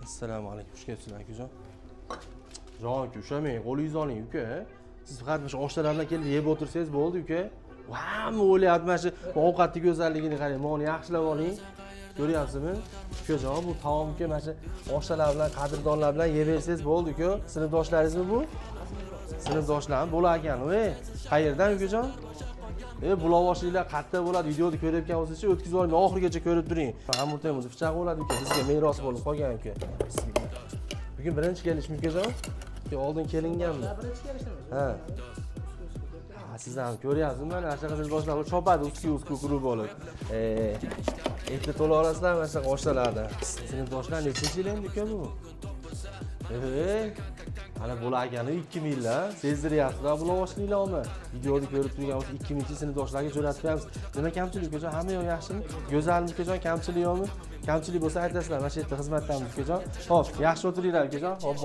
Assalomu alaykum, xush kelibsizlar akajon. Jon, ushamang, qo'lingizni oling uka. Siz faqat mana shu oshlardan kelib yeb o'tirsangiz bo'ldi uka. Va'mi o'ylayapman, mana shu ovqatning go'zalligini qarang, mana yaxshilab oling. Ko'ryapsizmi? Ukajon, bu taomga mana shu oshlar bilan, qadrdonlar bilan yeversangiz bo'ldi uka. Sinfdoshlaringizmi bu? Sinfdoshlarmi bo'lar ekan, ey. Qayerdan ukajon? Bulovoshliklar qayerda bo'ladi? Videoni ko'rayotgan bo'lsangiz, o'tkazib oling, oxirigacha ko'rib turing. Hamurtamiz pichoq bo'ladi uka, bizga meros bo'lib qolgan uka. Bugun birinchi kelishmi ukajon? Oldin kelinganmi? Birinchi kelishimiz. Ha. Siz ham ko'ryapsizmi? Mana shunaqa sinfdoshlar chopadi uski guruh bo'lib. Etni to'la olasizlar mana shunaqa oshlardan. Sinfdoshlar nechinchi yil endi uka bu? Ana bo'lar ekani 2000 yillar. Sezdiryapsizlar bulovoshliklarmi? Videoni ko'rib turgan bo'lsa 2000 sinfdoshlarga jo'natib qo'yamiz. Nima kamchilik ukajon? Hamma yoq yaxshimi? Go'zalmi ukajon? Kamchilik yo'qmi? Kamchilik bo'lsa aytasizlar. Mana shu yerda xizmatdamiz ukajon. Xo'p, yaxshi o'tiringlar ukajon. Xo'p.